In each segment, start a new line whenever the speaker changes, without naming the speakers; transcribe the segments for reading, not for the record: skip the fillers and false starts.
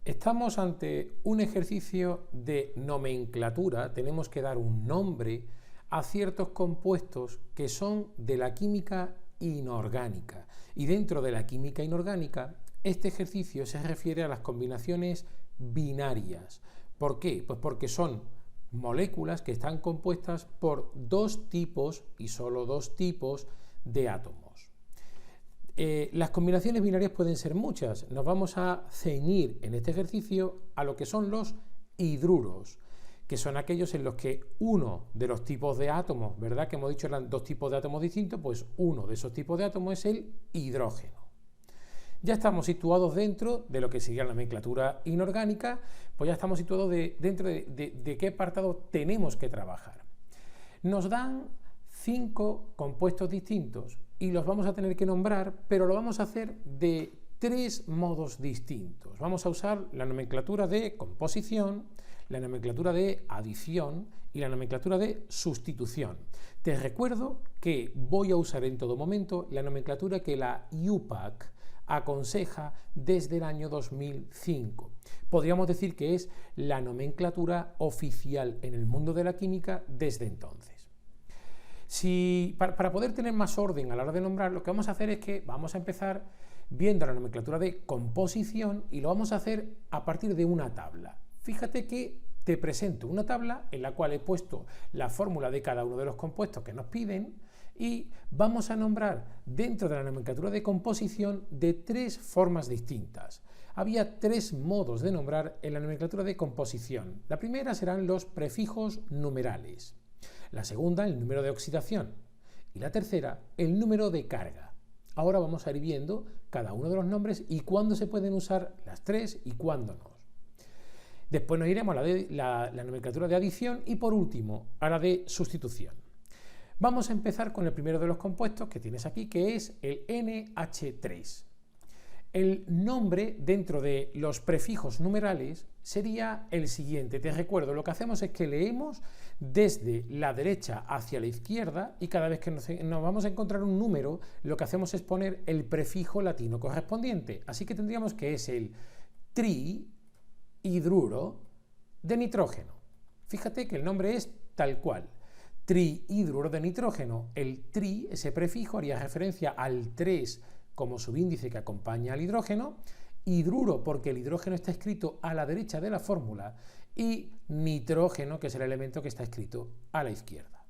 Estamos ante un ejercicio de nomenclatura, tenemos que dar un nombre a ciertos compuestos que son de la química inorgánica. Y dentro de la química inorgánica, este ejercicio se refiere a las combinaciones binarias. ¿Por qué? Pues porque son moléculas que están compuestas por dos tipos y solo dos tipos de átomos. Las combinaciones binarias pueden ser muchas. Nos vamos a ceñir en este ejercicio a lo que son los hidruros, que son aquellos en los que uno de los tipos de átomos, ¿verdad? Que hemos dicho eran dos tipos de átomos distintos, pues uno de esos tipos de átomos es el hidrógeno. Ya estamos situados dentro de lo que sería la nomenclatura inorgánica, pues ya estamos situados dentro de qué apartado tenemos que trabajar. Nos dan 5 compuestos distintos y los vamos a tener que nombrar, pero lo vamos a hacer de 3 modos distintos. Vamos a usar la nomenclatura de composición, la nomenclatura de adición y la nomenclatura de sustitución. Te recuerdo que voy a usar en todo momento la nomenclatura que la IUPAC aconseja desde el año 2005. Podríamos decir que es la nomenclatura oficial en el mundo de la química desde entonces. Para poder tener más orden a la hora de nombrar, lo que vamos a hacer es que vamos a empezar viendo la nomenclatura de composición y lo vamos a hacer a partir de una tabla. Fíjate que te presento una tabla en la cual he puesto la fórmula de cada uno de los compuestos que nos piden y vamos a nombrar dentro de la nomenclatura de composición de 3 formas distintas. Había 3 modos de nombrar en la nomenclatura de composición. La primera serán los prefijos numerales. La segunda, el número de oxidación. Y la tercera, el número de carga. Ahora vamos a ir viendo cada uno de los nombres y cuándo se pueden usar las 3 y cuándo no. Después nos iremos a la nomenclatura de adición y por último a la de sustitución. Vamos a empezar con el primero de los compuestos que tienes aquí, que es el NH3. El nombre dentro de los prefijos numerales sería el siguiente. Te recuerdo, lo que hacemos es que leemos desde la derecha hacia la izquierda y cada vez que nos vamos a encontrar un número, lo que hacemos es poner el prefijo latino correspondiente. Así que tendríamos que es el trihidruro de nitrógeno. Fíjate que el nombre es tal cual. Trihidruro de nitrógeno. El tri, ese prefijo, haría referencia al 3 como subíndice que acompaña al hidrógeno, hidruro porque el hidrógeno está escrito a la derecha de la fórmula y nitrógeno, que es el elemento que está escrito a la izquierda.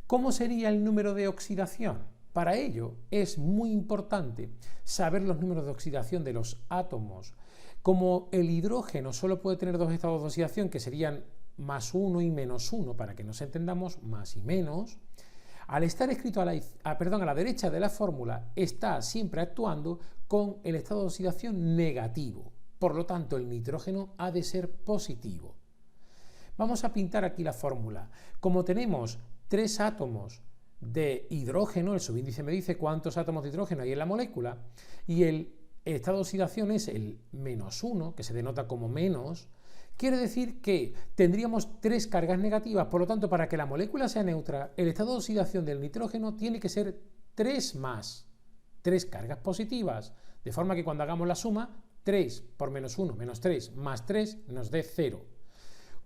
¿Cómo sería el número de oxidación? Para ello es muy importante saber los números de oxidación de los átomos. Como el hidrógeno solo puede tener 2 estados de oxidación, que serían +1 y -1, para que nos entendamos, más y menos, al estar escrito a la derecha de la fórmula, está siempre actuando con el estado de oxidación negativo. Por lo tanto, el nitrógeno ha de ser positivo. Vamos a pintar aquí la fórmula. Como tenemos 3 átomos de hidrógeno, el subíndice me dice cuántos átomos de hidrógeno hay en la molécula, y el estado de oxidación es el -1, que se denota como menos, quiere decir que tendríamos 3 cargas negativas, por lo tanto, para que la molécula sea neutra, el estado de oxidación del nitrógeno tiene que ser 3 más 3 cargas positivas, de forma que cuando hagamos la suma, 3 por -1 menos 3 más 3 nos dé 0.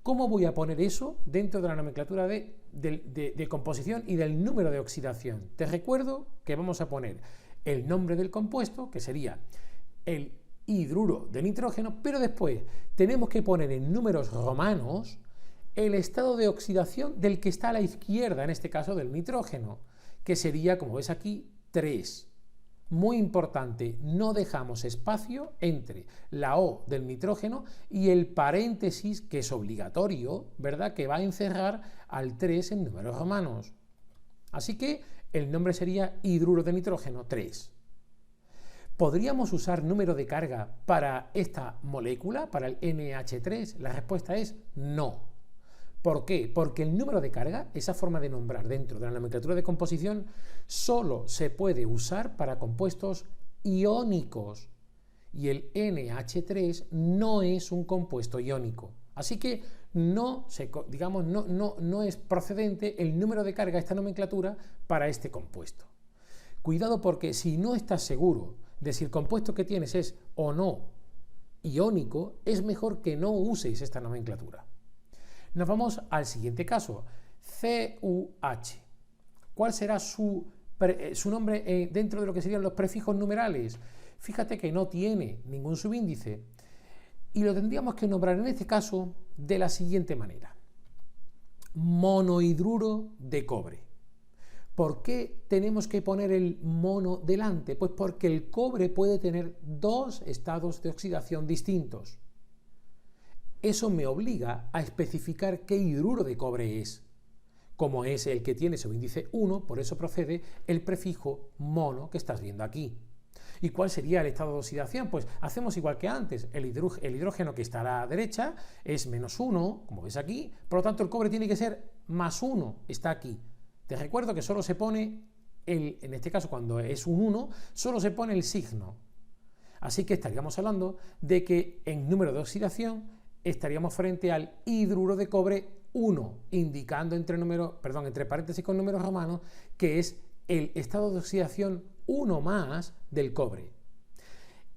¿Cómo voy a poner eso dentro de la nomenclatura de composición y del número de oxidación? Te recuerdo que vamos a poner el nombre del compuesto, que sería el hidruro de nitrógeno, pero después tenemos que poner en números romanos el estado de oxidación del que está a la izquierda, en este caso del nitrógeno, que sería, como ves aquí, 3. Muy importante, no dejamos espacio entre la O del nitrógeno y el paréntesis, que es obligatorio, ¿verdad?, que va a encerrar al 3 en números romanos. Así que el nombre sería hidruro de nitrógeno 3. ¿Podríamos usar número de carga para esta molécula, para el NH3? La respuesta es no. ¿Por qué? Porque el número de carga, esa forma de nombrar dentro de la nomenclatura de composición, solo se puede usar para compuestos iónicos y el NH3 no es un compuesto iónico. Así que no es procedente el número de carga, esta nomenclatura, para este compuesto. Cuidado porque si no estás seguro de si el compuesto que tienes es o no iónico, es mejor que no uséis esta nomenclatura. Nos vamos al siguiente caso, CUH. ¿Cuál será su nombre dentro de lo que serían los prefijos numerales? Fíjate que no tiene ningún subíndice y lo tendríamos que nombrar en este caso de la siguiente manera. Monohidruro de cobre. ¿Por qué tenemos que poner el mono delante? Pues porque el cobre puede tener dos estados de oxidación distintos. Eso me obliga a especificar qué hidruro de cobre es. Como es el que tiene subíndice 1, por eso procede el prefijo mono que estás viendo aquí. ¿Y cuál sería el estado de oxidación? Pues hacemos igual que antes. El hidrógeno que está a la derecha es -1, como ves aquí, por lo tanto el cobre tiene que ser +1, está aquí. Te recuerdo que solo se pone, en este caso cuando es un 1, solo se pone el signo. Así que estaríamos hablando de que en número de oxidación estaríamos frente al hidruro de cobre 1, indicando entre paréntesis con números romanos que es el estado de oxidación 1 más del cobre.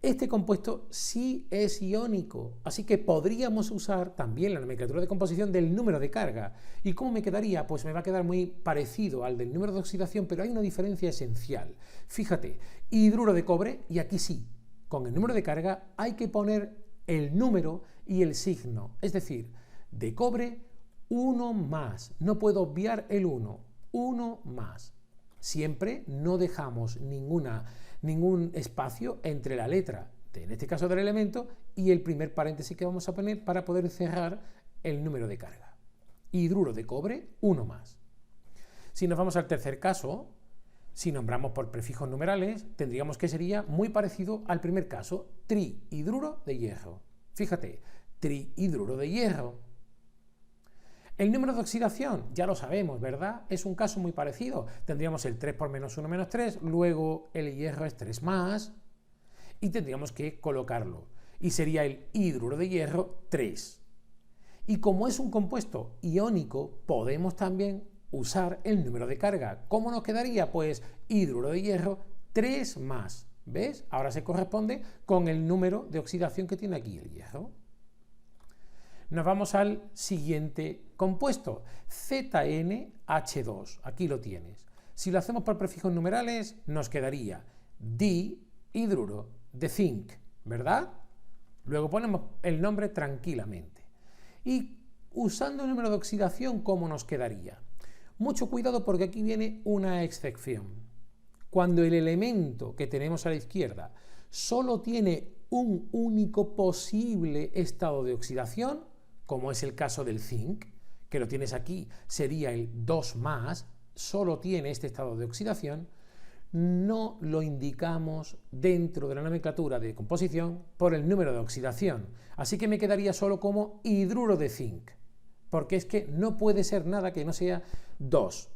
Este compuesto sí es iónico, así que podríamos usar también la nomenclatura de composición del número de carga. ¿Y cómo me quedaría? Pues me va a quedar muy parecido al del número de oxidación, pero hay una diferencia esencial. Fíjate, hidruro de cobre, y aquí sí, con el número de carga hay que poner el número y el signo, es decir, de cobre 1 más, no puedo obviar el 1, 1 más. Siempre no dejamos ningún espacio entre la letra, en este caso del elemento, y el primer paréntesis que vamos a poner para poder cerrar el número de carga. Hidruro de cobre, 1 más. Si nos vamos al tercer caso, si nombramos por prefijos numerales, tendríamos que sería muy parecido al primer caso, trihidruro de hierro. Fíjate, trihidruro de hierro. El número de oxidación, ya lo sabemos, ¿verdad? Es un caso muy parecido. Tendríamos el 3 por -1 menos 3, luego el hierro es 3 más, y tendríamos que colocarlo. Y sería el hidruro de hierro 3. Y como es un compuesto iónico, podemos también usar el número de carga. ¿Cómo nos quedaría? Pues hidruro de hierro 3 más. ¿Ves? Ahora se corresponde con el número de oxidación que tiene aquí el hierro. Nos vamos al siguiente compuesto, ZnH2, aquí lo tienes. Si lo hacemos por prefijos numerales, nos quedaría dihidruro de zinc, ¿verdad? Luego ponemos el nombre tranquilamente. Y usando el número de oxidación, ¿cómo nos quedaría? Mucho cuidado porque aquí viene una excepción. Cuando el elemento que tenemos a la izquierda solo tiene un único posible estado de oxidación, como es el caso del zinc, que lo tienes aquí, sería el 2 más, solo tiene este estado de oxidación, no lo indicamos dentro de la nomenclatura de composición por el número de oxidación. Así que me quedaría solo como hidruro de zinc, porque es que no puede ser nada que no sea 2.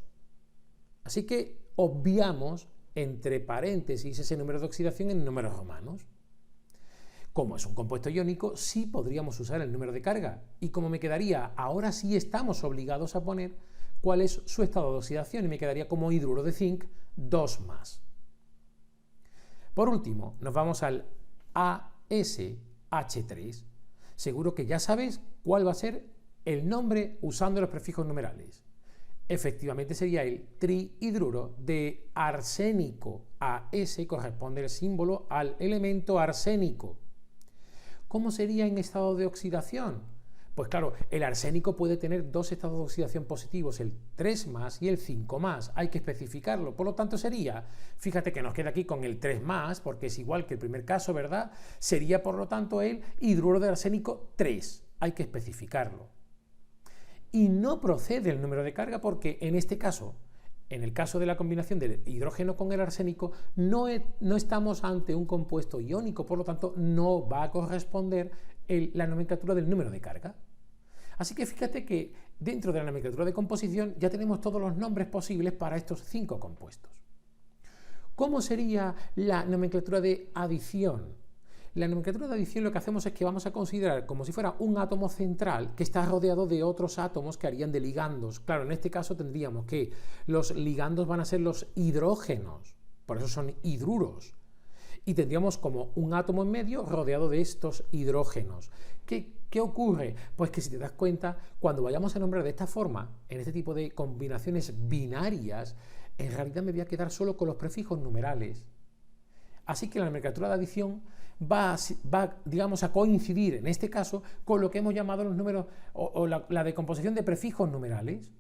Así que obviamos entre paréntesis ese número de oxidación en números romanos. Como es un compuesto iónico, sí podríamos usar el número de carga. Y como me quedaría, ahora sí estamos obligados a poner cuál es su estado de oxidación y me quedaría como hidruro de zinc 2 más. Por último, nos vamos al AsH3. Seguro que ya sabes cuál va a ser el nombre usando los prefijos numerales. Efectivamente sería el trihidruro de arsénico. AS corresponde el símbolo al elemento arsénico. ¿Cómo sería en estado de oxidación? Pues claro, el arsénico puede tener dos estados de oxidación positivos, el 3 más y el 5 más. Hay que especificarlo. Por lo tanto sería, fíjate que nos queda aquí con el 3 más, porque es igual que el primer caso, ¿verdad? Sería por lo tanto el hidruro de arsénico 3. Hay que especificarlo. Y no procede el número de carga porque en este caso, en el caso de la combinación del hidrógeno con el arsénico, no estamos ante un compuesto iónico, por lo tanto no va a corresponder la nomenclatura del número de carga. Así que fíjate que dentro de la nomenclatura de composición ya tenemos todos los nombres posibles para estos 5 compuestos. ¿Cómo sería la nomenclatura de adición? La nomenclatura de adición lo que hacemos es que vamos a considerar como si fuera un átomo central que está rodeado de otros átomos que harían de ligandos. Claro, en este caso tendríamos que los ligandos van a ser los hidrógenos, por eso son hidruros. y tendríamos como un átomo en medio rodeado de estos hidrógenos. ¿Qué ocurre? Pues que si te das cuenta, cuando vayamos a nombrar de esta forma, en este tipo de combinaciones binarias, en realidad me voy a quedar solo con los prefijos numerales. Así que la nomenclatura de adición va, digamos, a coincidir, en este caso, con lo que hemos llamado los números o la decomposición de prefijos numerales.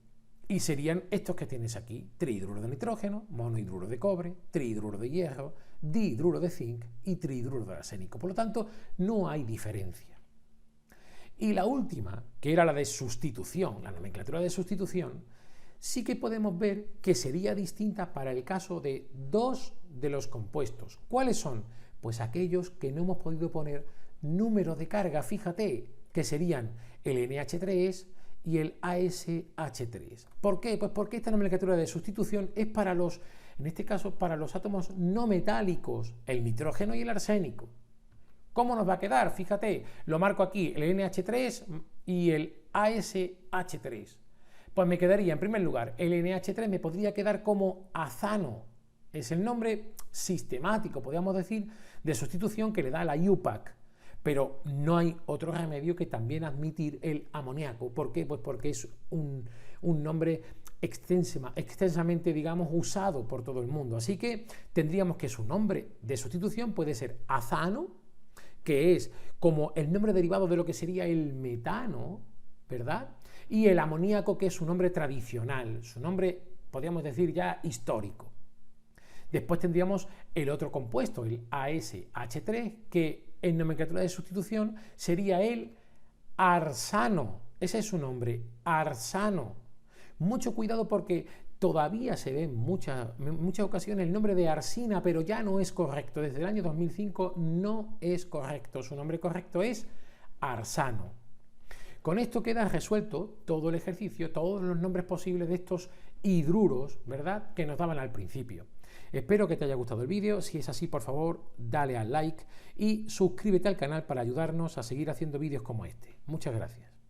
Y serían estos que tienes aquí: trihidruro de nitrógeno, monohidruro de cobre, trihidruro de hierro, dihidruro de zinc y trihidruro de arsénico. Por lo tanto, no hay diferencia. Y la última, que era la de sustitución, la nomenclatura de sustitución, sí que podemos ver que sería distinta para el caso de dos de los compuestos. ¿Cuáles son? Pues aquellos que no hemos podido poner números de carga, fíjate, que serían el NH3 y el ASH3. ¿Por qué? Pues porque esta nomenclatura de sustitución es para en este caso, para los átomos no metálicos, el nitrógeno y el arsénico. ¿Cómo nos va a quedar? Fíjate, lo marco aquí, el NH3 y el ASH3. Pues me quedaría, en primer lugar, el NH3 me podría quedar como azano. Es el nombre sistemático, podríamos decir, de sustitución que le da la IUPAC. Pero no hay otro remedio que también admitir el amoníaco. ¿Por qué? Pues porque es un nombre extensamente, digamos, usado por todo el mundo. Así que tendríamos que su nombre de sustitución puede ser azano, que es como el nombre derivado de lo que sería el metano, ¿verdad? Y el amoníaco, que es su nombre tradicional, su nombre, podríamos decir, ya histórico. Después tendríamos el otro compuesto, el ASH3, que en nomenclatura de sustitución sería el arsano. Ese es su nombre, arsano. Mucho cuidado porque todavía se ve en muchas ocasiones el nombre de arsina, pero ya no es correcto. Desde el año 2005 no es correcto. Su nombre correcto es arsano. Con esto queda resuelto todo el ejercicio, todos los nombres posibles de estos hidruros, ¿verdad?, que nos daban al principio. Espero que te haya gustado el vídeo. Si es así, por favor, dale al like y suscríbete al canal para ayudarnos a seguir haciendo vídeos como este. Muchas gracias.